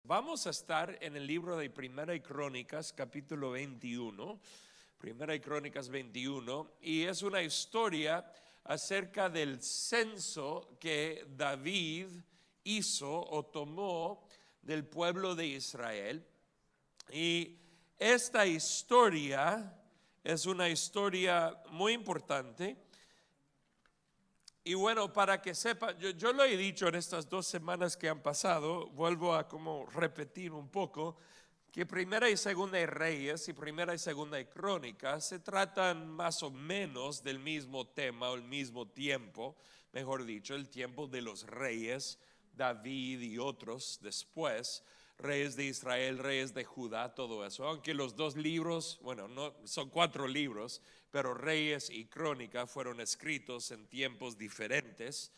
Vamos a estar en el libro de Primera y Crónicas, capítulo 21, Primera y Crónicas 21, y es una historia acerca del censo que David hizo o tomó del pueblo de Israel. Y esta historia es una historia muy importante. Y bueno, para que sepa, yo lo he dicho en estas 2 semanas que han pasado, vuelvo a como repetir un poco, que Primera y Segunda de Reyes y Primera y Segunda de Crónicas se tratan más o menos del mismo tema o el mismo tiempo, mejor dicho, el tiempo de los reyes, David y otros después, reyes de Israel, reyes de Judá, todo eso. Aunque los 2 libros, bueno, no son 4 libros, pero Reyes y Crónica fueron escritos en tiempos diferentes.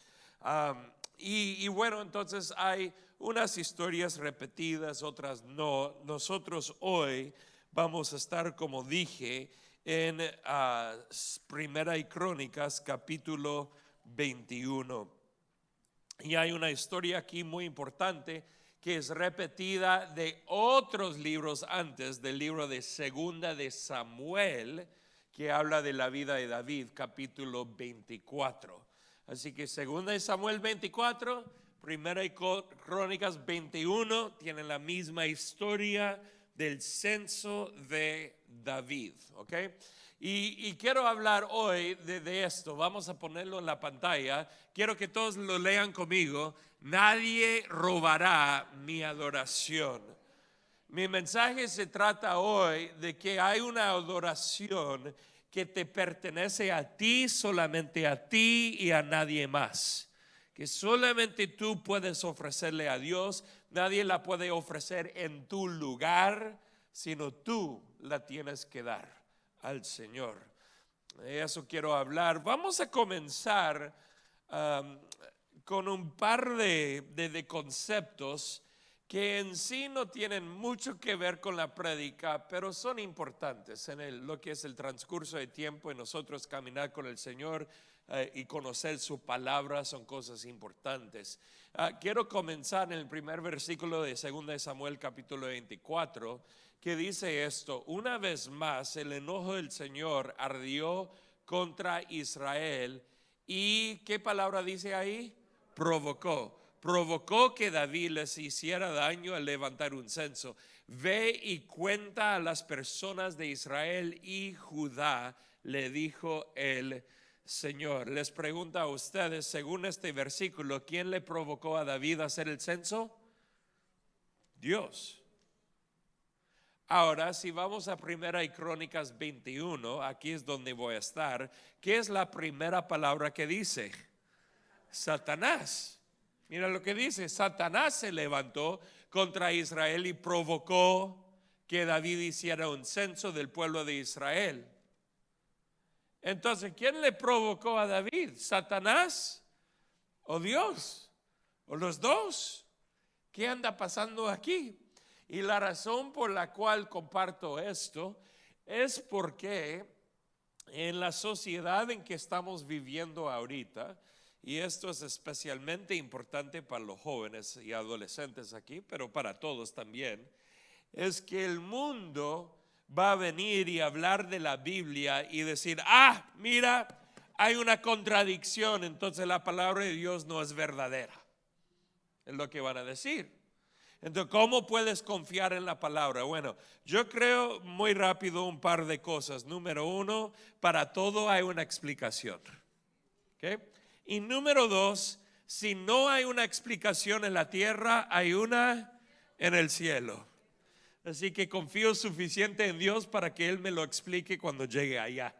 Y bueno, entonces hay unas historias repetidas, otras no. Nosotros hoy vamos a estar, como dije, en Primera y Crónicas, capítulo 21. Y hay una historia aquí muy importante que es repetida de otros libros antes, del libro de Segunda de Samuel, que habla de la vida de David, capítulo 24. Así que Segunda de Samuel 24, Primera y Crónicas 21 tienen la misma historia del censo de David, ¿ok? Y quiero hablar hoy de esto. Vamos a ponerlo en la pantalla. Quiero que todos lo lean conmigo. Nadie robará mi adoración. Mi mensaje se trata hoy de que hay una adoración que te pertenece a ti, solamente a ti y a nadie más. Que solamente tú puedes ofrecerle a Dios. Nadie la puede ofrecer en tu lugar, sino tú la tienes que dar al Señor. De eso quiero hablar. Vamos a comenzar con un par de conceptos que en sí no tienen mucho que ver con la prédica, pero son importantes en lo que es el transcurso de tiempo y nosotros caminar con el Señor y conocer su palabra son cosas importantes. Quiero comenzar en el primer versículo de 2 de Samuel capítulo 24, que dice esto: una vez más el enojo del Señor ardió contra Israel y ¿qué palabra dice ahí? Provocó que David les hiciera daño al levantar un censo. Ve y cuenta a las personas de Israel y Judá, le dijo el Señor. Les pregunta a ustedes, según este versículo, ¿quién le provocó a David a hacer el censo? Dios. Ahora, si vamos a Primera y Crónicas 21, aquí es donde voy a estar. ¿Qué es la primera palabra que dice? Satanás. Mira lo que dice: Satanás se levantó contra Israel y provocó que David hiciera un censo del pueblo de Israel. Entonces, ¿quién le provocó a David? ¿Satanás o Dios? ¿O los dos? ¿Qué anda pasando aquí? Y la razón por la cual comparto esto es porque en la sociedad en que estamos viviendo ahorita, y esto es especialmente importante para los jóvenes y adolescentes aquí, pero para todos también, es que el mundo va a venir y hablar de la Biblia y decir: mira, hay una contradicción, entonces la palabra de Dios no es verdadera. Es lo que van a decir. Entonces, ¿cómo puedes confiar en la palabra? Bueno, yo creo muy rápido un par de cosas. Número 1, para todo hay una explicación. ¿Okay? Y número 2, si no hay una explicación en la tierra, hay una en el cielo. Así que confío suficiente en Dios para que Él me lo explique cuando llegue allá.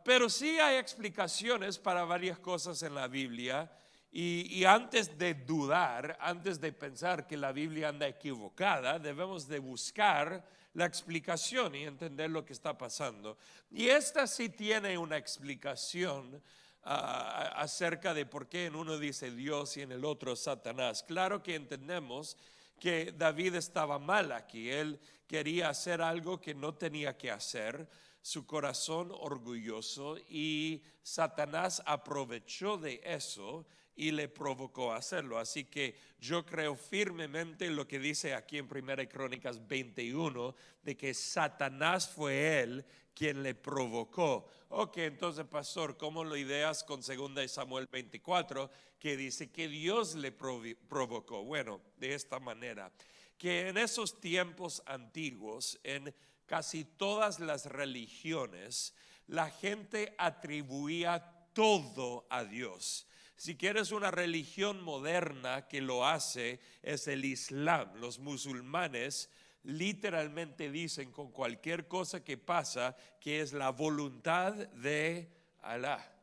Pero sí hay explicaciones para varias cosas en la Biblia. Y antes de dudar, antes de pensar que la Biblia anda equivocada, debemos de buscar la explicación y entender lo que está pasando. Y esta sí tiene una explicación acerca de por qué en uno dice Dios y en el otro Satanás. Claro que entendemos que David estaba mal aquí. Él quería hacer algo que no tenía que hacer, su corazón orgulloso, y Satanás aprovechó de eso y le provocó a hacerlo. Así que yo creo firmemente en lo que dice aquí en 1 Crónicas 21, de que Satanás fue él quien le provocó. Ok, entonces pastor, ¿cómo lo ideas con 2 Samuel 24, que dice que Dios le provocó? Bueno, de esta manera, que en esos tiempos antiguos, en casi todas las religiones, la gente atribuía todo a Dios. Si quieres una religión moderna que lo hace, es el Islam. Los musulmanes literalmente dicen con cualquier cosa que pasa que es la voluntad de Alá,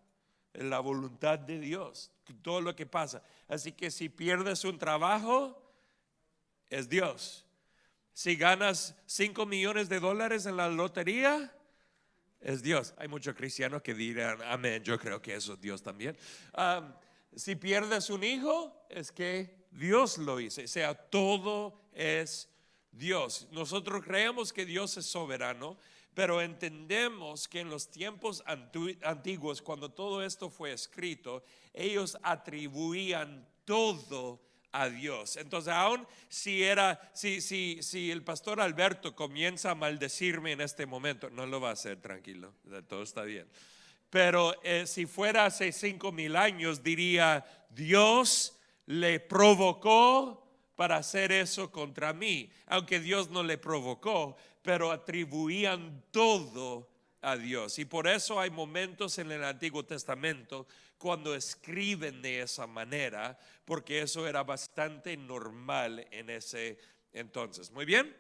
la voluntad de Dios, todo lo que pasa. Así que si pierdes un trabajo, es Dios. Si ganas $5 millones en la lotería, es Dios. Hay muchos cristianos que dirán amén, yo creo que eso es Dios también. Si pierdes un hijo, es que Dios lo hizo. O sea, todo es Dios. Nosotros creemos que Dios es soberano, pero entendemos que en los tiempos antiguos, cuando todo esto fue escrito, ellos atribuían todo a Dios. Entonces, aún si el pastor Alberto comienza a maldecirme en este momento, no lo va a hacer, tranquilo, todo está bien. Pero si fuera hace 5,000 años, diría, Dios le provocó para hacer eso contra mí, aunque Dios no le provocó, pero atribuían todo a Dios. Y por eso hay momentos en el Antiguo Testamento cuando escriben de esa manera, porque eso era bastante normal en ese entonces. Muy bien.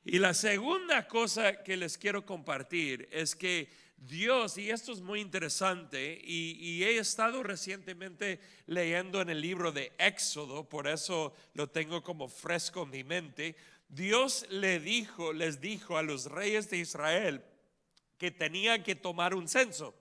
Y la segunda cosa que les quiero compartir es que Dios, y esto es muy interesante, y he estado recientemente leyendo en el libro de Éxodo, por eso lo tengo como fresco en mi mente. Dios les dijo a los reyes de Israel que tenían que tomar un censo.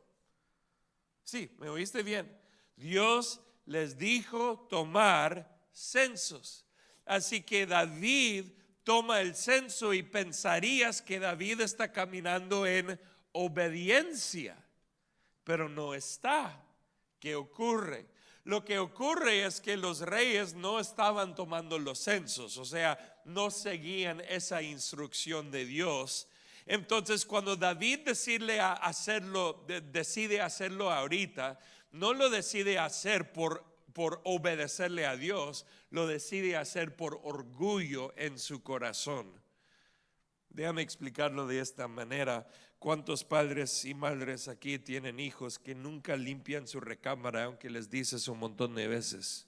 Sí, ¿me oíste bien? Dios les dijo tomar censos. Así que David toma el censo y pensarías que David está caminando en obediencia, pero no está. ¿Qué ocurre? Lo que ocurre es que los reyes no estaban tomando los censos, o sea, no seguían esa instrucción de Dios. Entonces, cuando David decide hacerlo ahorita, no lo decide hacer por obedecerle a Dios, lo decide hacer por orgullo en su corazón. Déjame explicarlo de esta manera. ¿Cuántos padres y madres aquí tienen hijos que nunca limpian su recámara, aunque les dices un montón de veces?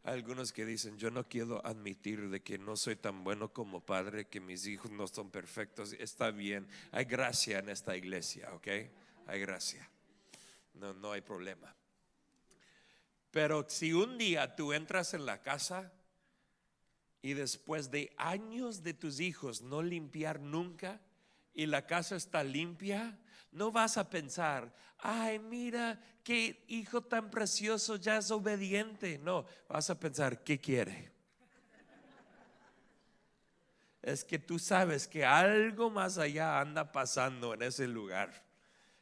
Algunos que dicen, yo no quiero admitir de que no soy tan bueno como padre, que mis hijos no son perfectos. Está bien, hay gracia en esta iglesia, ¿ok? Hay gracia, no hay problema. Pero si un día tú entras en la casa y después de años de tus hijos no limpiar nunca, y la casa está limpia, no vas a pensar, ay, mira qué hijo tan precioso, ya es obediente. No, vas a pensar, ¿qué quiere? Es que tú sabes que algo más allá anda pasando en ese lugar.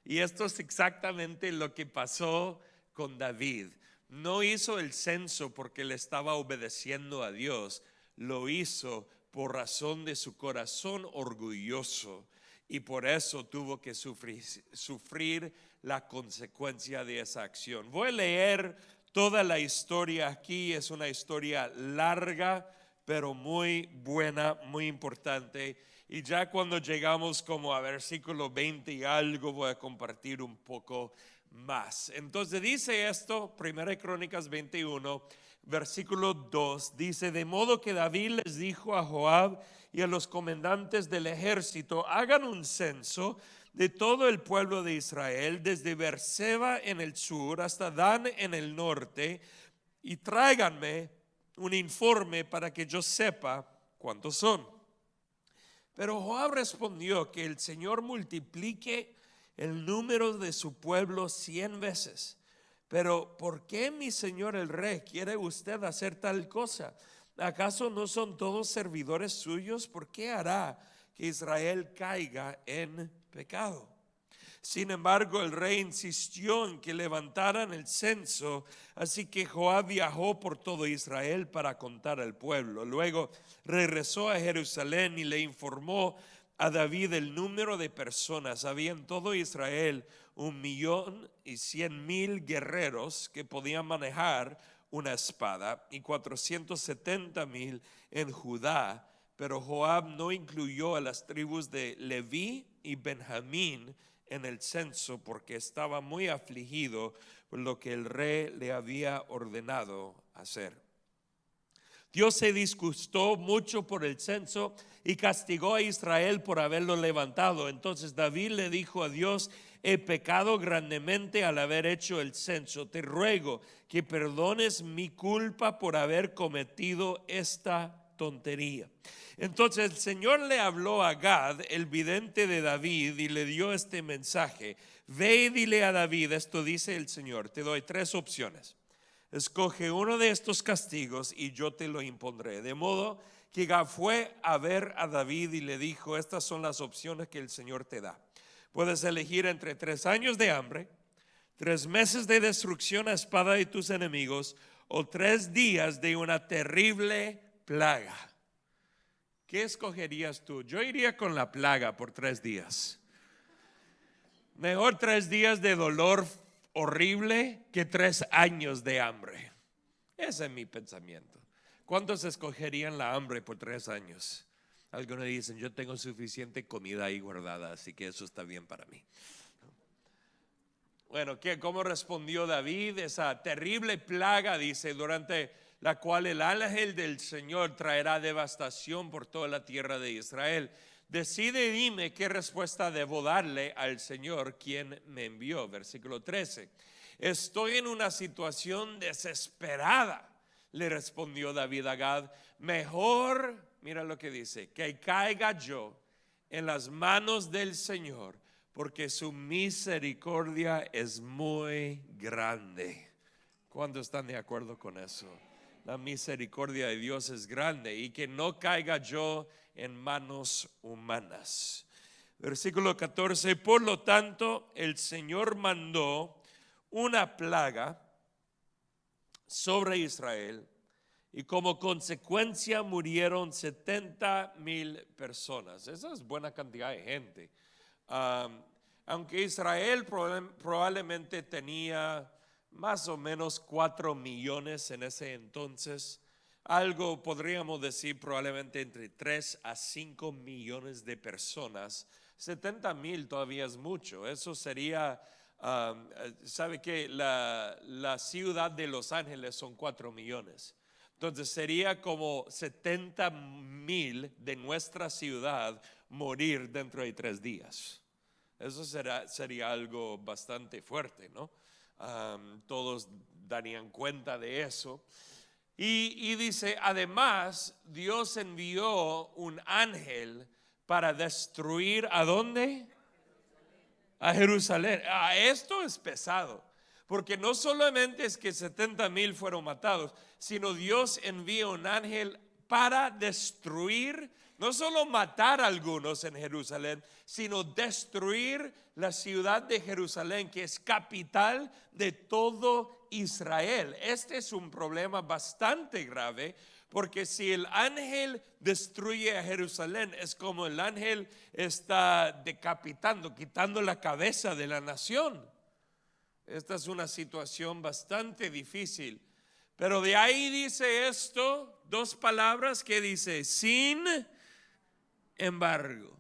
Y esto es exactamente lo que pasó con David. No hizo el censo porque le estaba obedeciendo a Dios, lo hizo por razón de su corazón orgulloso, y por eso tuvo que sufrir la consecuencia de esa acción. Voy a leer toda la historia aquí. Es una historia larga, pero muy buena, muy importante. Y ya cuando llegamos como a versículo 20 y algo, voy a compartir un poco más. Entonces dice esto, 1 Crónicas 21, versículo 2, dice: de modo que David les dijo a Joab y a los comandantes del ejército, hagan un censo de todo el pueblo de Israel, desde Beerseba en el sur hasta Dan en el norte, y tráiganme un informe para que yo sepa cuántos son. Pero Joab respondió: que el Señor multiplique el número de su pueblo 100 veces. Pero ¿por qué, mi señor el rey, quiere usted hacer tal cosa? ¿Acaso no son todos servidores suyos? ¿Por qué hará que Israel caiga en pecado? Sin embargo, el rey insistió en que levantaran el censo, así que Joab viajó por todo Israel para contar al pueblo. Luego regresó a Jerusalén y le informó a David el número de personas. Había en todo Israel 1,100,000 guerreros que podían manejar una espada y 470,000 en Judá. Pero Joab no incluyó a las tribus de Leví y Benjamín en el censo porque estaba muy afligido por lo que el rey le había ordenado hacer. Dios se disgustó mucho por el censo y castigó a Israel por haberlo levantado. Entonces David le dijo a Dios: he pecado grandemente al haber hecho el censo. Te ruego que perdones mi culpa por haber cometido esta tontería. Entonces el Señor le habló a Gad, el vidente de David, y le dio este mensaje: ve y dile a David, esto dice el Señor, te doy 3 opciones. Escoge uno de estos castigos y yo te lo impondré. De modo que Gad fue a ver a David y le dijo: estas son las opciones que el Señor te da. Puedes elegir entre 3 años de hambre, 3 meses de destrucción a espada de tus enemigos, o 3 días de una terrible plaga. ¿Qué escogerías tú? Yo iría con la plaga por 3 días. Mejor 3 días de dolor horrible que 3 años de hambre. Ese es mi pensamiento. ¿Cuántos escogerían la hambre por 3 años? Algunos dicen: yo tengo suficiente comida ahí guardada, así que eso está bien para mí. Bueno, ¿cómo respondió David? Esa terrible plaga, dice, durante la cual el ángel del Señor traerá devastación por toda la tierra de Israel. Decide y dime qué respuesta debo darle al Señor, quien me envió. Versículo 13. Estoy en una situación desesperada, le respondió David a Gad. Mejor, mira lo que dice, que caiga yo en las manos del Señor, porque su misericordia es muy grande. ¿Cuántos están de acuerdo con eso? La misericordia de Dios es grande, y que no caiga yo en manos humanas. Versículo 14. Por lo tanto, el Señor mandó una plaga sobre Israel, y como consecuencia murieron 70,000 personas. Esa es buena cantidad de gente. Aunque Israel probablemente tenía más o menos 4 millones en ese entonces, algo podríamos decir probablemente entre 3 a 5 millones de personas. 70,000 todavía es mucho. Eso sería, ¿sabe qué? La ciudad de Los Ángeles son 4 millones. Entonces sería como 70,000 de nuestra ciudad morir dentro de 3 días. Eso sería algo bastante fuerte, ¿no? Todos darían cuenta de eso. Y dice, además, Dios envió un ángel para destruir, ¿a dónde? A Jerusalén. Esto es pesado, porque no solamente es que 70,000 fueron matados, sino Dios envía un ángel para destruir, no solo matar a algunos en Jerusalén, sino destruir la ciudad de Jerusalén, que es capital de todo Israel. Este es un problema bastante grave, porque si el ángel destruye a Jerusalén, es como el ángel está decapitando, quitando la cabeza de la nación. Esta es una situación bastante difícil. Pero de ahí dice esto, 2 palabras que dice: sin embargo.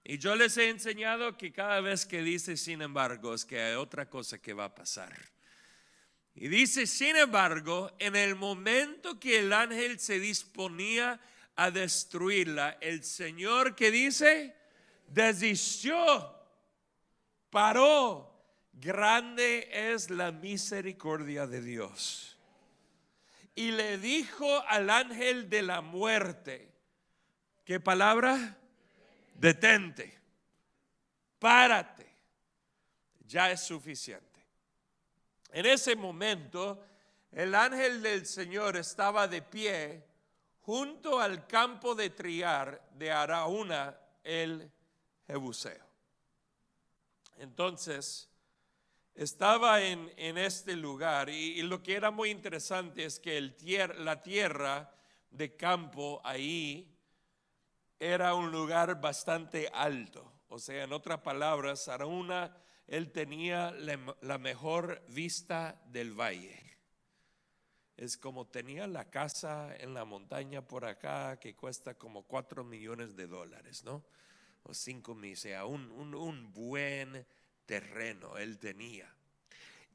Y yo les he enseñado que cada vez que dice sin embargo es que hay otra cosa que va a pasar. Y dice sin embargo, en el momento que el ángel se disponía a destruirla, el Señor, ¿qué dice? Desistió, paró. Grande es la misericordia de Dios. Y le dijo al ángel de la muerte, ¿qué palabra? Detente, párate, ya es suficiente. En ese momento, el ángel del Señor estaba de pie junto al campo de triar de Araúna el Jebuseo. Entonces, estaba en este lugar y lo que era muy interesante es que la tierra de campo ahí era un lugar bastante alto. O sea, en otras palabras, Araúna, él tenía la mejor vista del valle. Es como tenía la casa en la montaña por acá que cuesta como $4 millones, ¿no? O 5 millones, o sea, un buen terreno él tenía.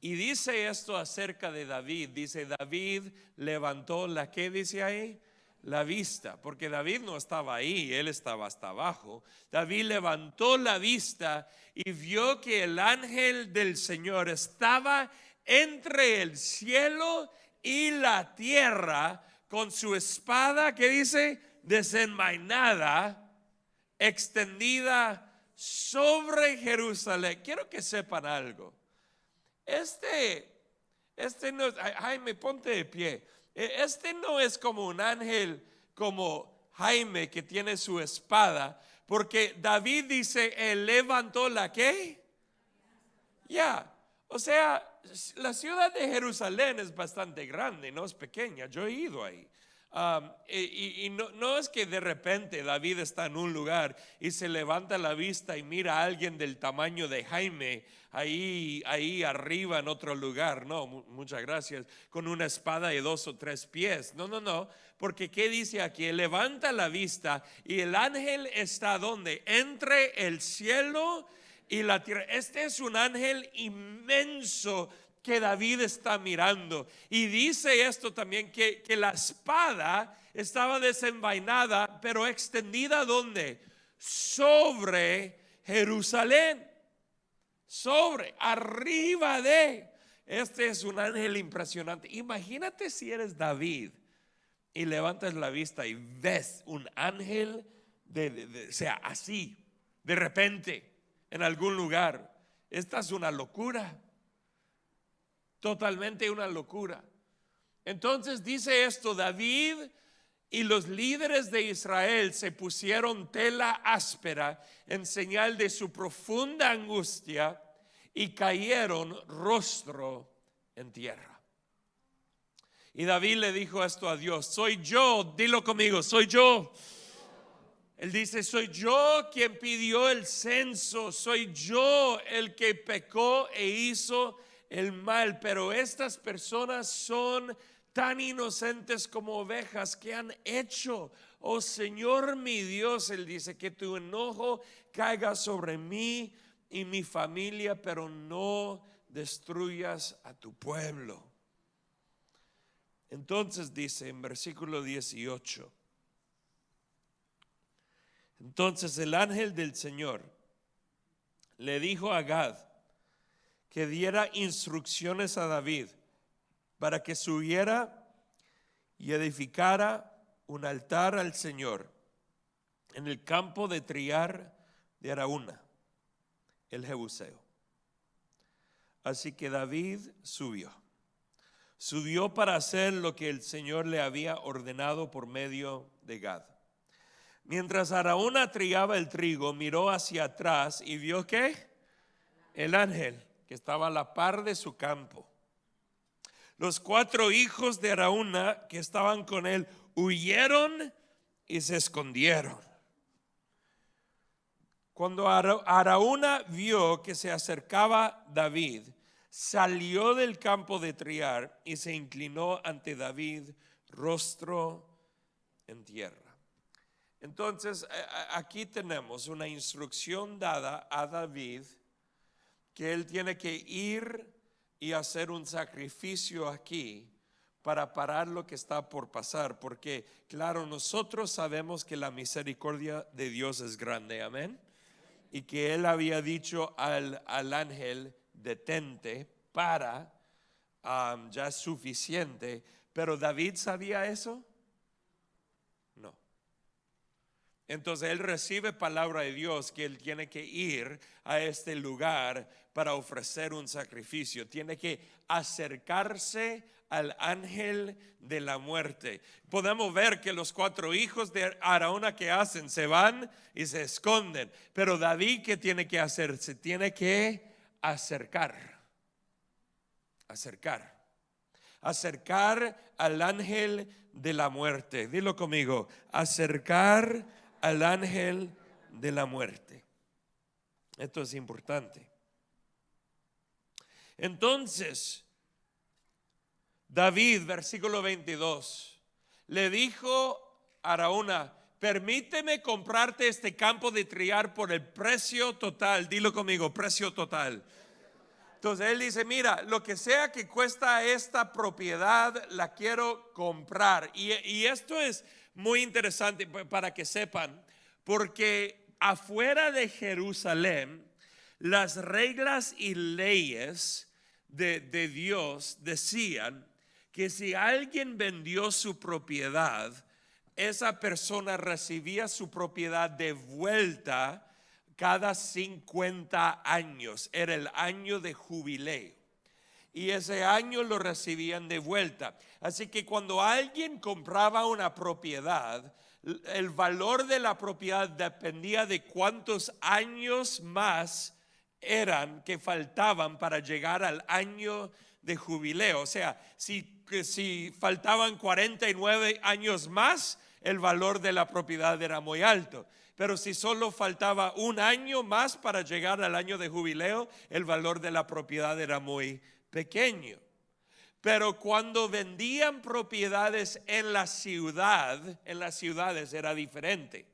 Y dice esto acerca de David. Dice, David levantó ¿qué dice ahí? La vista, porque David no estaba ahí, él estaba hasta abajo. David levantó la vista y vio que el ángel del Señor estaba entre el cielo y la tierra con su espada, ¿qué dice? Desenvainada, extendida sobre Jerusalén. Quiero que sepan algo. Este no es, Jaime, ponte de pie. Este no es como un ángel como Jaime que tiene su espada, porque David dice, él levantó ¿la qué? Ya, o sea, la ciudad de Jerusalén es bastante grande, no es pequeña, yo he ido ahí. Y no es que de repente David está en un lugar y se levanta la vista y mira a alguien del tamaño de Jaime ahí arriba en otro lugar. No, muchas gracias, con una espada de 2 o 3 pies. No, porque ¿qué dice aquí? Él levanta la vista y el ángel está ¿dónde? Entre el cielo y la tierra. Este es un ángel inmenso que David está mirando. Y dice esto también, que la espada estaba desenvainada, pero extendida ¿dónde? Sobre Jerusalén. Sobre, arriba de. Este es un ángel impresionante. Imagínate si eres David y levantas la vista y ves un ángel o sea, así, de repente, en algún lugar. Esta es una locura. Totalmente una locura. Entonces dice esto, David y los líderes de Israel se pusieron tela áspera en señal de su profunda angustia y cayeron rostro en tierra. Y David le dijo esto a Dios, soy yo, dilo conmigo, soy yo. Él dice, soy yo quien pidió el censo, soy yo el que pecó e hizo el mal, pero estas personas son tan inocentes como ovejas. Que han hecho? Oh Señor mi Dios, él dice, que tu enojo caiga sobre mí y mi familia, pero no destruyas a tu pueblo. Entonces dice en versículo 18, entonces el ángel del Señor le dijo a Gad que diera instrucciones a David para que subiera y edificara un altar al Señor en el campo de triar de Araúna, el Jebuseo. Así que David subió para hacer lo que el Señor le había ordenado por medio de Gad. Mientras Araúna triaba el trigo, miró hacia atrás y vio que el ángel que estaba a la par de su campo. Los 4 hijos de Araúna que estaban con él huyeron y se escondieron. Cuando Araúna vio que se acercaba David, salió del campo de triar y se inclinó ante David, rostro en tierra. Entonces, aquí tenemos una instrucción dada a David, que él tiene que ir y hacer un sacrificio aquí para parar lo que está por pasar, porque claro, nosotros sabemos que la misericordia de Dios es grande, amén, y que él había dicho al ángel, detente, para, ya es suficiente. Pero David sabía eso, no. Entonces él recibe palabra de Dios que él tiene que ir a este lugar para ofrecer un sacrificio. Tiene que acercarse al ángel de la muerte. Podemos ver que los 4 hijos de Araúna, que hacen, se van y se esconden. Pero David, ¿qué tiene que hacer? Se tiene que acercar al ángel de la muerte. Dilo conmigo: acercar al ángel de la muerte. Esto es importante. Entonces, David, versículo 22, le dijo a Araúna: permíteme comprarte este campo de triar por el precio total. Dilo conmigo: precio total. Entonces él dice: mira, lo que sea que cuesta esta propiedad, la quiero comprar. Y esto es muy interesante para que sepan, porque afuera de Jerusalén, las reglas y leyes de Dios decían que si alguien vendió su propiedad, esa persona recibía su propiedad de vuelta cada 50 años. Era el año de jubileo, y ese año lo recibían de vuelta. Así que cuando alguien compraba una propiedad, el valor de la propiedad dependía de cuántos años más eran que faltaban para llegar al año de jubileo. O sea, si faltaban 49 años más, el valor de la propiedad era muy alto. Pero si solo faltaba un año más para llegar al año de jubileo, el valor de la propiedad era muy pequeño. Pero cuando vendían propiedades en la ciudad, en las ciudades era diferente.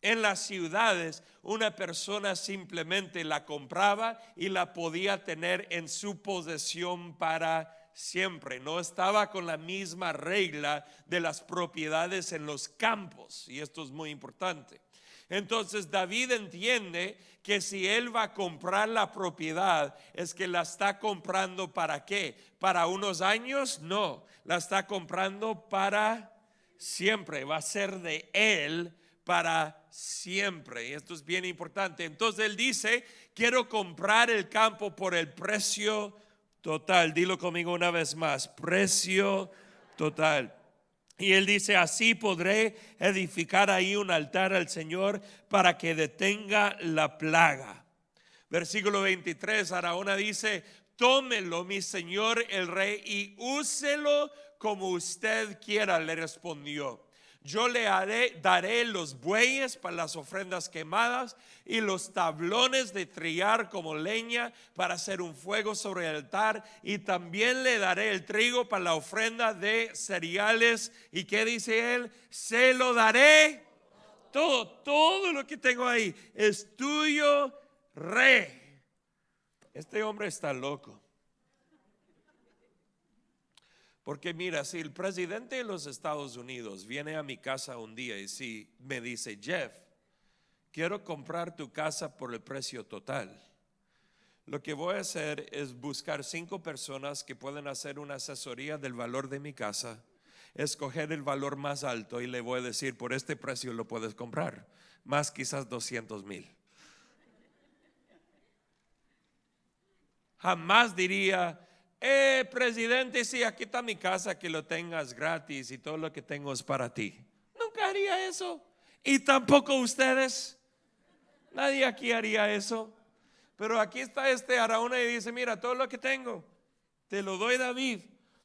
En las ciudades, una persona simplemente la compraba y la podía tener en su posesión para siempre. No estaba con la misma regla de las propiedades en los campos, y esto es muy importante. Entonces David entiende que si él va a comprar la propiedad, es que la está comprando ¿para qué? ¿Para unos años? No, la está comprando para siempre. Va a ser de él para siempre. Y esto es bien importante. Entonces él dice: quiero comprar el campo por el precio total. Dilo conmigo una vez más: precio total. Y él dice: así podré edificar ahí un altar al Señor para que detenga la plaga. Versículo 23, Araúna dice: tómelo, mi señor el rey, y úselo como usted quiera. Le respondió: yo le daré los bueyes para las ofrendas quemadas y los tablones de triar como leña para hacer un fuego sobre el altar, y también le daré el trigo para la ofrenda de cereales. ¿Y qué dice él? Se lo daré todo lo que tengo ahí es tuyo, rey. Este hombre está loco. Porque mira, si el presidente de los Estados Unidos viene a mi casa un día y si me dice: Jeff, quiero comprar tu casa por el precio total, lo que voy a hacer es buscar 5 personas que pueden hacer una asesoría del valor de mi casa, escoger el valor más alto, y le voy a decir: por este precio lo puedes comprar, más quizás 200,000. Jamás diría: presidente, sí, aquí está mi casa, que lo tengas gratis y todo lo que tengo es para ti. Nunca haría eso. Y tampoco ustedes. Nadie aquí haría eso. Pero aquí está este Araúna y dice: mira, todo lo que tengo te lo doy, David,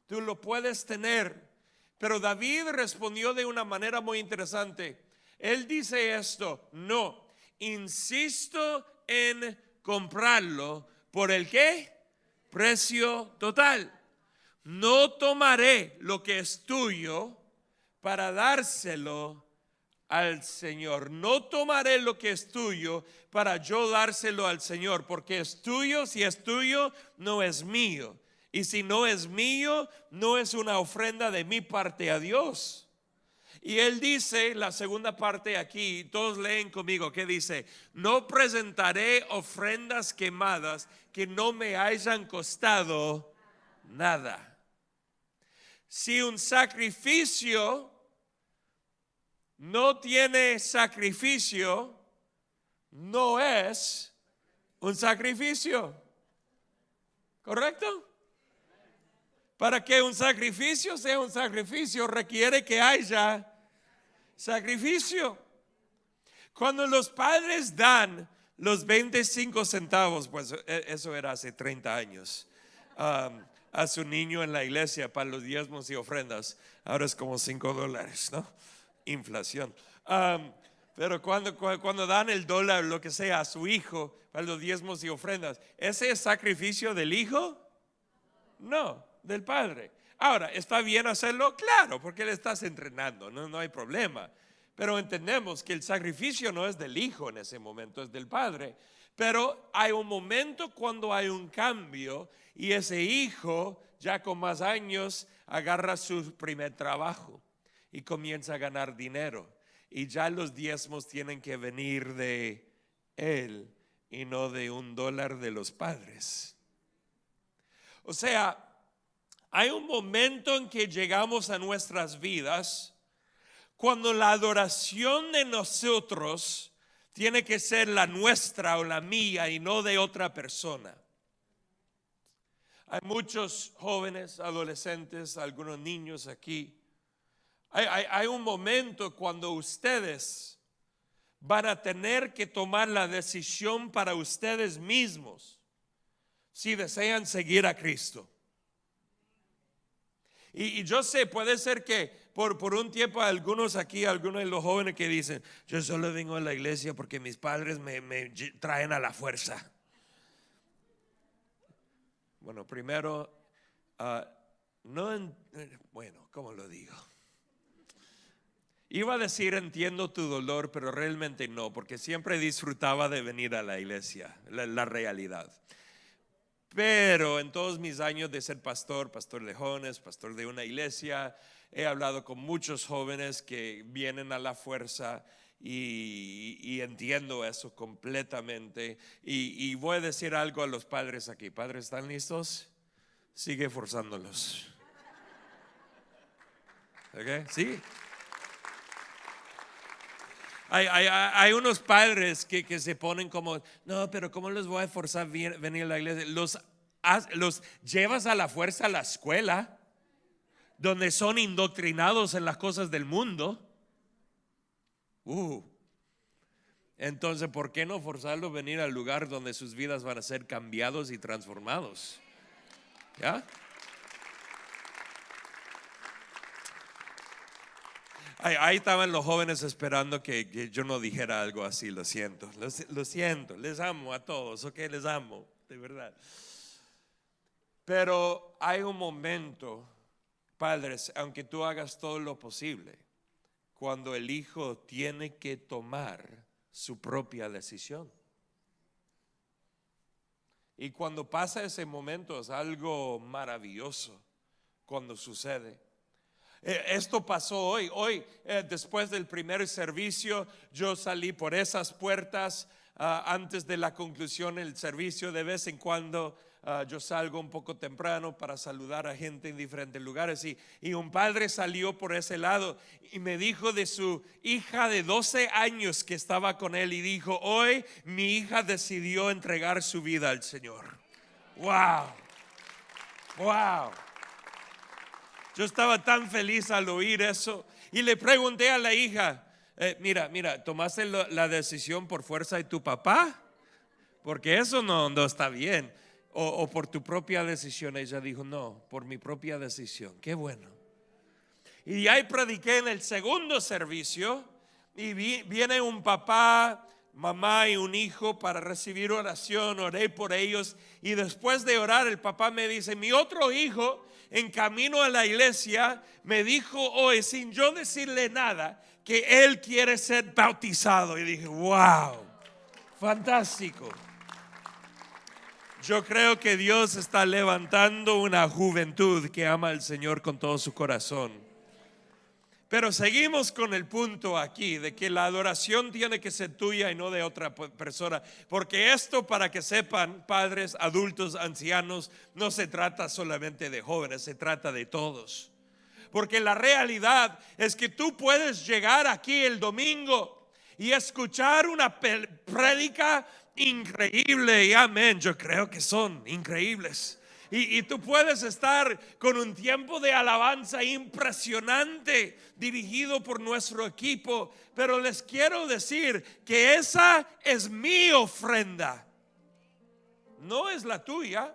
tú lo puedes tener. Pero David respondió de una manera muy interesante. Él dice esto: no, insisto en comprarlo por el ¿qué? Precio total. No tomaré lo que es tuyo para dárselo al Señor. No tomaré lo que es tuyo para yo dárselo al Señor, porque es tuyo. Si es tuyo, no es mío. Y si no es mío, no es una ofrenda de mi parte a Dios. Y él dice, la segunda parte aquí, todos leen conmigo, que dice: no presentaré ofrendas quemadas que no me hayan costado nada. Si un sacrificio no tiene sacrificio, no es un sacrificio. ¿Correcto? Para que un sacrificio sea un sacrificio, requiere que haya sacrificio. Cuando los padres dan los 25 centavos, pues eso era hace 30 años, a su niño en la iglesia para los diezmos y ofrendas. Ahora es como $5, ¿no? Inflación. Pero cuando dan el dólar, lo que sea, a su hijo para los diezmos y ofrendas, ¿ese es sacrificio del hijo? No, del padre. Ahora, ¿está bien hacerlo? Claro, porque le estás entrenando, no hay problema. Pero entendemos que el sacrificio no es del hijo en ese momento, es del padre. Pero hay un momento cuando hay un cambio y ese hijo, ya con más años, agarra su primer trabajo y comienza a ganar dinero. Y ya los diezmos tienen que venir de él y no de $1 de los padres. O sea, hay un momento en que llegamos a nuestras vidas cuando la adoración de nosotros tiene que ser la nuestra o la mía y no de otra persona. Hay muchos jóvenes, adolescentes, algunos niños aquí. Hay un momento cuando ustedes van a tener que tomar la decisión para ustedes mismos si desean seguir a Cristo. Y yo sé, puede ser que por un tiempo algunos de los jóvenes que dicen, yo solo vengo a la iglesia porque mis padres me traen a la fuerza. Bueno, primero, ¿cómo lo digo? Iba a decir entiendo tu dolor, pero realmente no, porque siempre disfrutaba de venir a la iglesia, la realidad. Pero en todos mis años de ser pastor de jóvenes, pastor de una iglesia, he hablado con muchos jóvenes que vienen a la fuerza y entiendo eso completamente. Y voy a decir algo a los padres aquí. ¿Padres están listos? Sigue forzándolos. ¿Ok? ¿Sí? Hay unos padres que se ponen como, no, pero ¿cómo los voy a forzar a venir a la iglesia? Los llevas a la fuerza a la escuela, donde son indoctrinados en las cosas del mundo. Entonces, ¿por qué no forzarlos a venir al lugar donde sus vidas van a ser cambiados y transformados? ¿Ya? Ahí estaban los jóvenes esperando que yo no dijera algo así. Lo siento, les amo a todos, ok, les amo, de verdad. Pero hay un momento, padres, aunque tú hagas todo lo posible, cuando el hijo tiene que tomar su propia decisión. Y cuando pasa ese momento es algo maravilloso cuando sucede. Esto pasó hoy, después del primer servicio, yo salí por esas puertas. Antes de la conclusión del servicio, de vez en cuando yo salgo un poco temprano para saludar a gente en diferentes lugares, y un padre salió por ese lado y me dijo de su hija de 12 años que estaba con él, y dijo, hoy mi hija decidió entregar su vida al Señor. Wow. Yo estaba tan feliz al oír eso, y le pregunté a la hija, mira, ¿tomaste la decisión por fuerza de tu papá? Porque eso no está bien. O por tu propia decisión. Ella dijo, no, por mi propia decisión. Qué bueno. Y ahí prediqué en el segundo servicio, y viene un papá, mamá y un hijo para recibir oración. Oré por ellos, y después de orar el papá me dice, mi otro hijo en camino a la iglesia me dijo hoy, sin yo decirle nada, que él quiere ser bautizado. Y dije, wow, fantástico. Yo creo que Dios está levantando una juventud que ama al Señor con todo su corazón. Pero seguimos con el punto aquí de que la adoración tiene que ser tuya y no de otra persona. Porque esto, para que sepan, padres, adultos, ancianos, no se trata solamente de jóvenes, se trata de todos. Porque la realidad es que tú puedes llegar aquí el domingo y escuchar una prédica increíble, y amén, yo creo que son increíbles. Y tú puedes estar con un tiempo de alabanza impresionante dirigido por nuestro equipo, pero les quiero decir que esa es mi ofrenda, no es la tuya.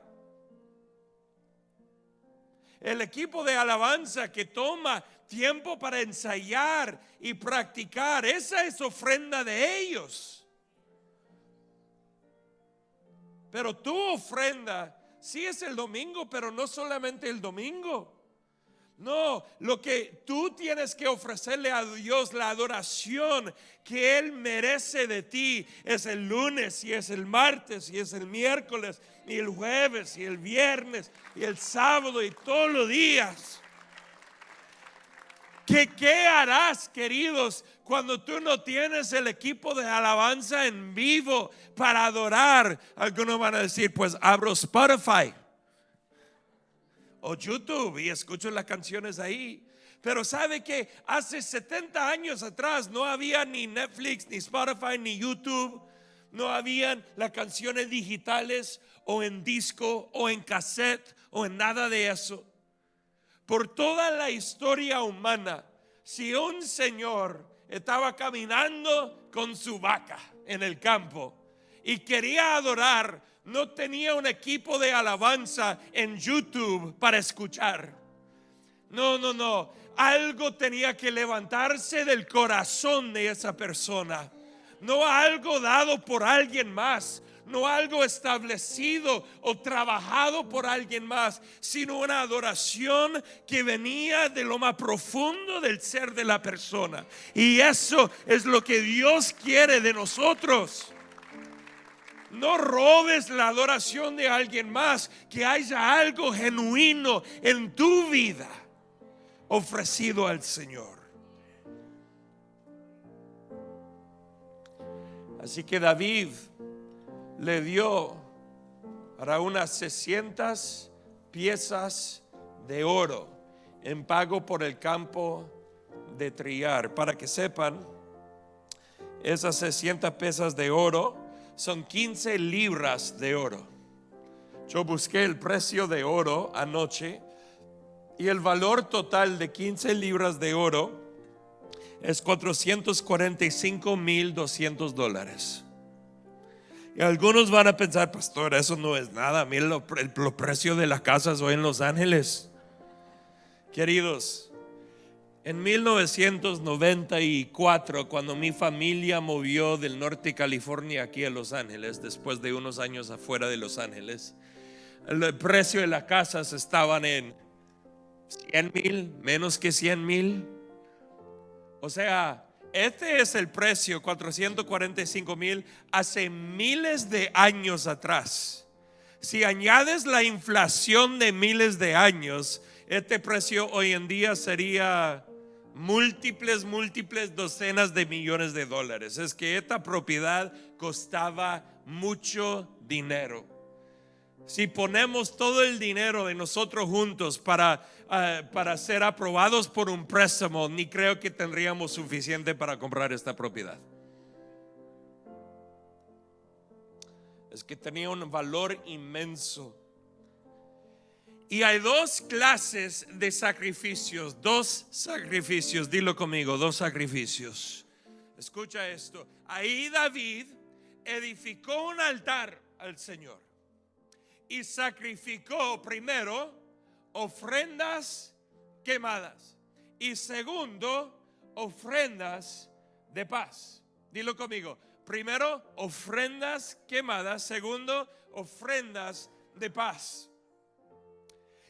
El equipo de alabanza que toma tiempo para ensayar y practicar, esa es ofrenda de ellos. Pero tu ofrenda sí es el domingo, pero no solamente el domingo. No, lo que tú tienes que ofrecerle a Dios, la adoración que Él merece de ti, es el lunes, y es el martes, y es el miércoles, y el jueves, y el viernes, y el sábado, y todos los días. ¿Qué harás, queridos, cuando tú no tienes el equipo de alabanza en vivo para adorar? Algunos van a decir, pues abro Spotify o YouTube y escucho las canciones ahí. Pero sabe que hace 70 años atrás no había ni Netflix, ni Spotify, ni YouTube. No habían las canciones digitales o en disco o en cassette o en nada de eso. Por toda la historia humana, si un señor estaba caminando con su vaca en el campo y quería adorar, no tenía un equipo de alabanza en YouTube para escuchar. No. Algo tenía que levantarse del corazón de esa persona. No algo dado por alguien más, no algo establecido o trabajado por alguien más, sino una adoración que venía de lo más profundo del ser de la persona. Y eso es lo que Dios quiere de nosotros. No robes la adoración de alguien más, que haya algo genuino en tu vida ofrecido al Señor. Así que David le dio para unas 600 piezas de oro en pago por el campo de trillar. Para que sepan, esas 600 piezas de oro son 15 libras de oro. Yo busqué el precio de oro anoche y el valor total de 15 libras de oro es $445,200. Y algunos van a pensar, pastor, eso no es nada. Miren los precios de las casas hoy en Los Ángeles. Queridos, en 1994, cuando mi familia movió del norte de California aquí a Los Ángeles, después de unos años afuera de Los Ángeles, el precio de las casas estaban en 100,000, menos que 100,000. O sea, este es el precio, 445,000, hace miles de años atrás. Si añades la inflación de miles de años, este precio hoy en día sería múltiples docenas de millones de dólares. Es que esta propiedad costaba mucho dinero. Si ponemos todo el dinero de nosotros juntos para ser aprobados por un préstamo, ni creo que tendríamos suficiente para comprar esta propiedad. Es que tenía un valor inmenso. Y hay dos clases de sacrificios. Dilo conmigo, 2 sacrificios. Escucha esto. Ahí David edificó un altar al Señor y sacrificó primero ofrendas quemadas y segundo ofrendas de paz. Dilo conmigo. Primero ofrendas quemadas, segundo ofrendas de paz.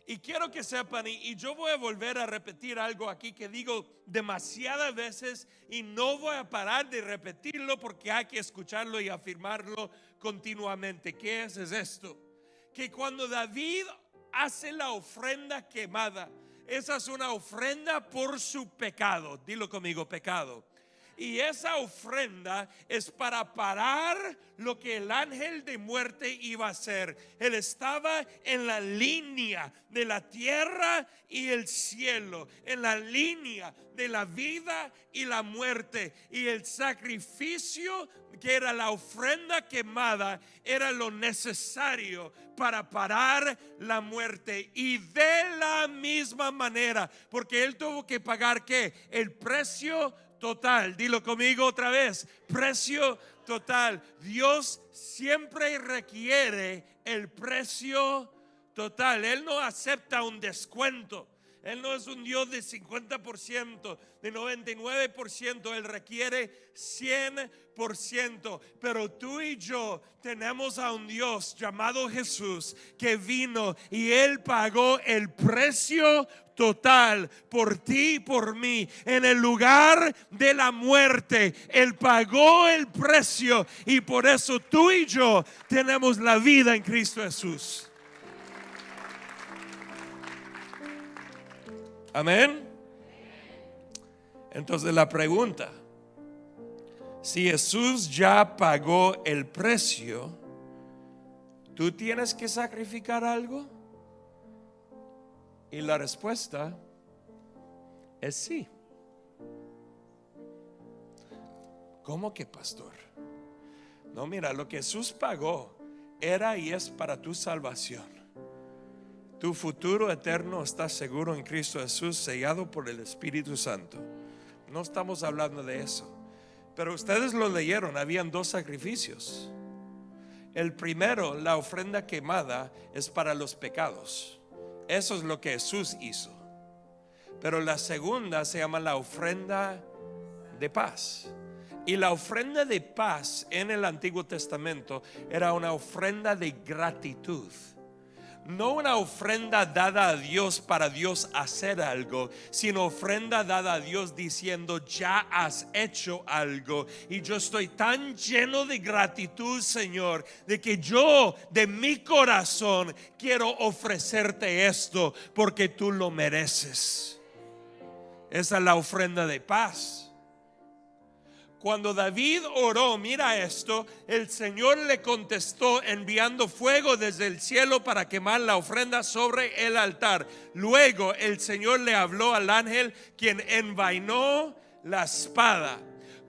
Y quiero que sepan, y yo voy a volver a repetir algo aquí que digo demasiadas veces y no voy a parar de repetirlo porque hay que escucharlo y afirmarlo continuamente. ¿Qué es esto? Que cuando David hace la ofrenda quemada, esa es una ofrenda por su pecado. Dilo conmigo, pecado. Y esa ofrenda es para parar lo que el ángel de muerte iba a hacer. Él estaba en la línea de la tierra y el cielo, en la línea de la vida y la muerte. Y el sacrificio, que era la ofrenda quemada, era lo necesario para parar la muerte. Y de la misma manera, porque él tuvo que pagar ¿qué? El precio total. Dilo conmigo otra vez: precio total. Dios siempre requiere el precio total. Él no acepta un descuento. Él no es un Dios de 50%, de 99%. Él requiere 100%. Pero tú y yo tenemos a un Dios llamado Jesús, que vino y Él pagó el precio total por ti y por mí. En el lugar de la muerte, Él pagó el precio, y por eso tú y yo tenemos la vida en Cristo Jesús. Amén. Entonces la pregunta: si Jesús ya pagó el precio, ¿tú tienes que sacrificar algo? Y la respuesta es sí. ¿Cómo que, pastor? No, mira, lo que Jesús pagó era y es para tu salvación. Tu futuro eterno está seguro en Cristo Jesús, sellado por el Espíritu Santo. No estamos hablando de eso. Pero ustedes lo leyeron, habían dos sacrificios. El primero, la ofrenda quemada, es para los pecados. Eso es lo que Jesús hizo. Pero la segunda se llama la ofrenda de paz. Y la ofrenda de paz en el Antiguo Testamento era una ofrenda de gratitud. No una ofrenda dada a Dios para Dios hacer algo, sino ofrenda dada a Dios diciendo: ya has hecho algo y yo estoy tan lleno de gratitud, Señor, de que yo de mi corazón quiero ofrecerte esto porque tú lo mereces. Esa es la ofrenda de paz. Cuando David oró, mira esto, el Señor le contestó enviando fuego desde el cielo para quemar la ofrenda sobre el altar. Luego el Señor le habló al ángel, quien envainó la espada.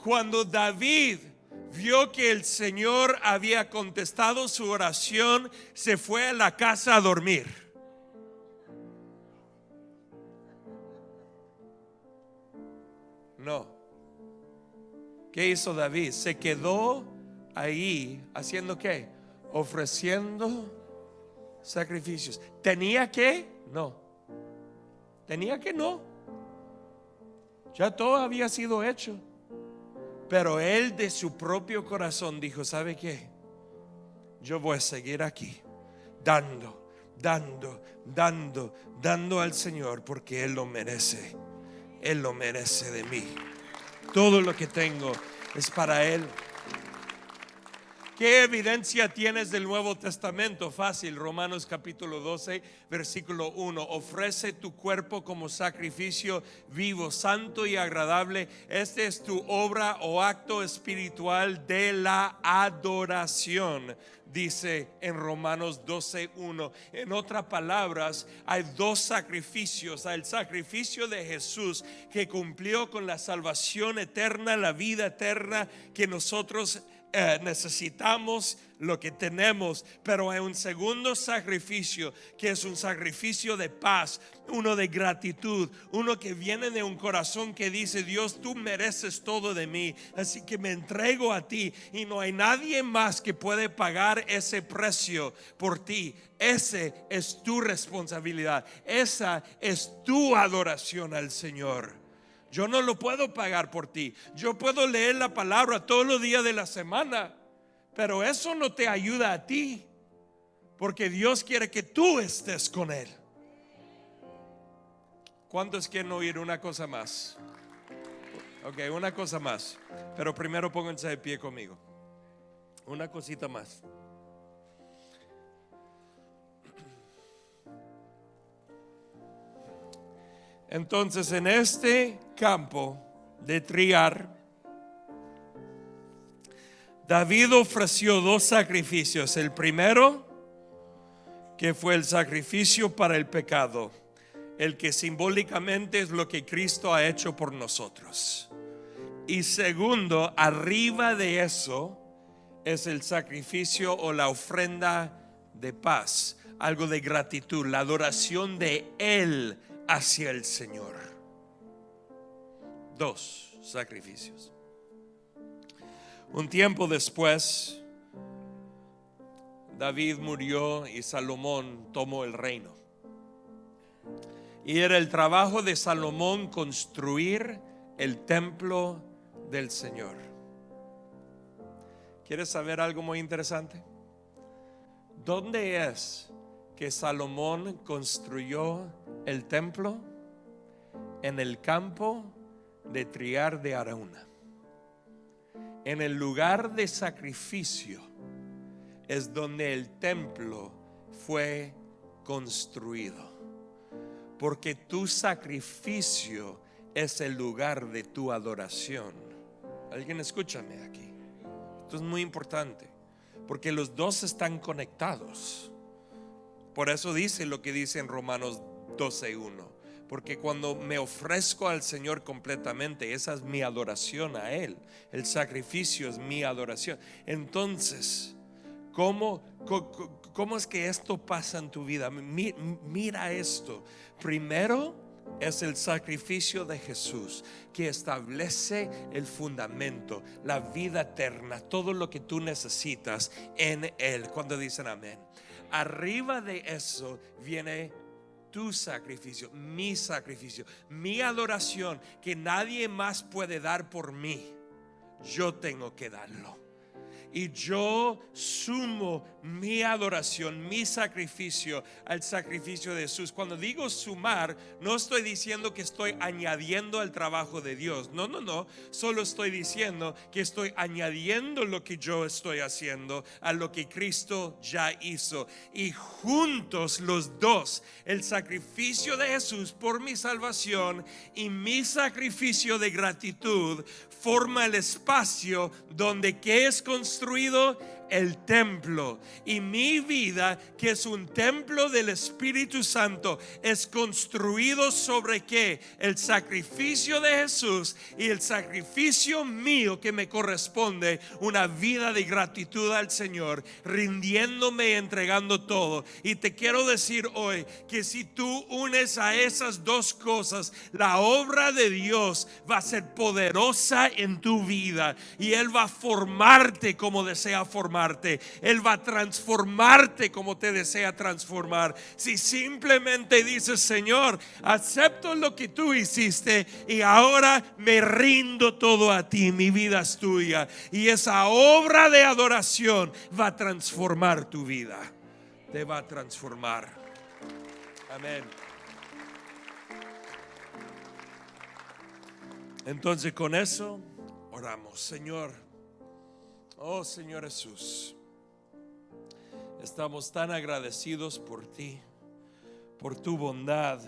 Cuando David vio que el Señor había contestado su oración, se fue a la casa a dormir. No. ¿Qué hizo David? Se quedó ahí haciendo ¿qué? Ofreciendo sacrificios. ¿Tenía que? No. ¿Tenía que? No. Ya todo había sido hecho. Pero él de su propio corazón dijo: ¿sabe qué? Yo voy a seguir aquí dando al Señor, porque Él lo merece. Él lo merece de mí. Todo lo que tengo es para Él. ¿Qué evidencia tienes del Nuevo Testamento? Fácil, Romanos capítulo 12, versículo 1. Ofrece tu cuerpo como sacrificio vivo, santo y agradable. Este es tu obra o acto espiritual de la adoración, dice en Romanos 12:1. En otras palabras, hay dos sacrificios. Hay el sacrificio de Jesús, que cumplió con la salvación eterna, la vida eterna que nosotros necesitamos, lo que tenemos. Pero hay un segundo sacrificio, que es un sacrificio de paz, uno de gratitud, uno que viene de un corazón que dice: Dios, tú mereces todo de mí, así que me entrego a ti, y no hay nadie más que puede pagar ese precio por ti. Ese es tu responsabilidad, esa es tu adoración al Señor. Yo no lo puedo pagar por ti. Yo puedo leer la palabra todos los días de la semana, pero eso no te ayuda a ti, porque Dios quiere que tú estés con Él. ¿Cuántos quieren oír una cosa más? Ok, una cosa más. Pero primero pónganse de pie conmigo. Una cosita más. Entonces, en este campo de triar, David ofreció 2 sacrificios. El primero, que fue el sacrificio para el pecado, el que simbólicamente es lo que Cristo ha hecho por nosotros. Y segundo, arriba de eso es el sacrificio o la ofrenda de paz, algo de gratitud, la adoración de Él hacia el Señor. 2 sacrificios. Un tiempo después, David murió y Salomón tomó el reino. Y era el trabajo de Salomón construir el templo del Señor. ¿Quieres saber algo muy interesante? ¿Dónde es que Salomón construyó el templo? En el campo de triar de Araúna. En el lugar de sacrificio es donde el templo fue construido. Porque tu sacrificio es el lugar de tu adoración. Alguien escúchame aquí. Esto es muy importante, porque los dos están conectados. Por eso dice lo que dice en Romanos 12:1. Porque cuando me ofrezco al Señor completamente, esa es mi adoración a Él. El sacrificio es mi adoración. Entonces, ¿cómo es que esto pasa en tu vida? Mira esto. Primero es el sacrificio de Jesús, que establece el fundamento, la vida eterna, todo lo que tú necesitas en Él. Cuando dicen amén. Arriba de eso viene tu sacrificio, mi adoración, que nadie más puede dar por mí. Yo tengo que darlo. Y yo sumo mi adoración, mi sacrificio al sacrificio de Jesús. Cuando digo sumar, no estoy diciendo que estoy añadiendo al trabajo de Dios. No. Solo estoy diciendo que estoy añadiendo lo que yo estoy haciendo a lo que Cristo ya hizo. Y juntos los dos, el sacrificio de Jesús por mi salvación y mi sacrificio de gratitud, forma el espacio donde ¿qué es construido? El templo. Y mi vida, que es un templo del Espíritu Santo, es construido sobre ¿qué? El sacrificio de Jesús y el sacrificio mío que me corresponde, una vida de gratitud al Señor, rindiéndome y entregando todo. Y te quiero decir hoy que si tú unes a esas dos cosas, la obra de Dios va a ser poderosa en tu vida y Él va a formarte como desea formarte. Él va a transformarte como te desea transformar. Si simplemente dices: Señor, acepto lo que tú hiciste y ahora me rindo todo a ti, mi vida es tuya. Y esa obra de adoración va a transformar tu vida. Te va a transformar. Amén. Entonces con eso oramos. Señor, oh Señor Jesús, estamos tan agradecidos por ti, por tu bondad,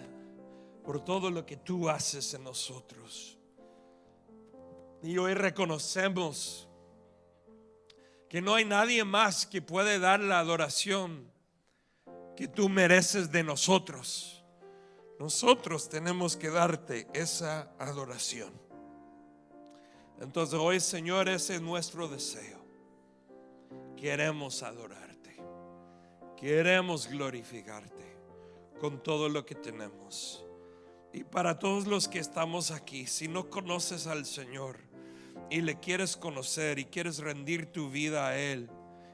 por todo lo que tú haces en nosotros. Y hoy reconocemos que no hay nadie más que puede dar la adoración que tú mereces de nosotros. Nosotros tenemos que darte esa adoración. Entonces hoy, Señor, ese es nuestro deseo. Queremos adorarte, queremos glorificarte con todo lo que tenemos. Y para todos los que estamos aquí, si no conoces al Señor y le quieres conocer y quieres rendir tu vida a Él,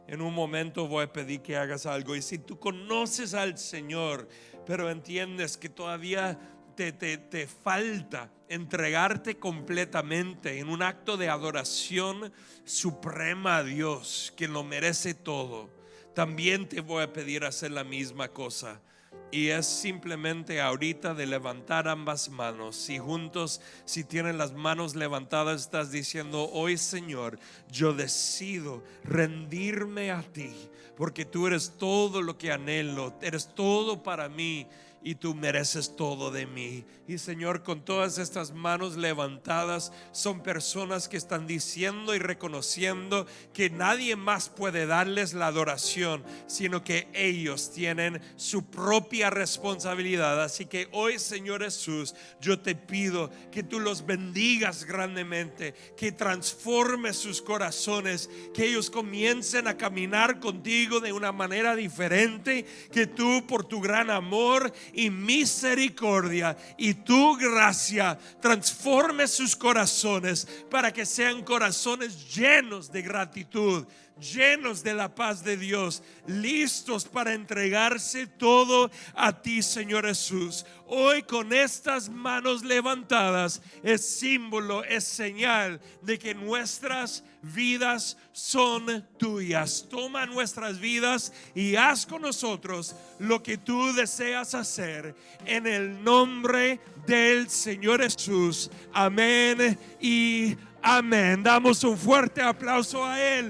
en un momento voy a pedir que hagas algo. Y si tú conoces al Señor, pero entiendes que todavía te falta entregarte completamente en un acto de adoración suprema a Dios, que lo merece todo, también te voy a pedir hacer la misma cosa. Y es simplemente ahorita de levantar ambas manos. Y juntos, si tienen las manos levantadas, estás diciendo: hoy, Señor, yo decido rendirme a ti, porque tú eres todo lo que anhelo, eres todo para mí. y tú mereces todo de mí. Y Señor, con todas estas manos levantadas, son personas que están diciendo y reconociendo que nadie más puede darles la adoración, sino que ellos tienen su propia responsabilidad. Así que hoy, Señor Jesús, yo te pido que tú los bendigas grandemente, que transformes sus corazones, que ellos comiencen a caminar contigo de una manera diferente, que tú, por tu gran amor y misericordia y tu gracia, transforme sus corazones para que sean corazones llenos de gratitud, llenos de la paz de Dios, listos para entregarse todo a ti, Señor Jesús. Hoy, con estas manos levantadas, es símbolo, es señal de que nuestras vidas son tuyas. Toma nuestras vidas y haz con nosotros lo que tú deseas hacer, en el nombre del Señor Jesús. Amén y amén. Damos un fuerte aplauso a Él.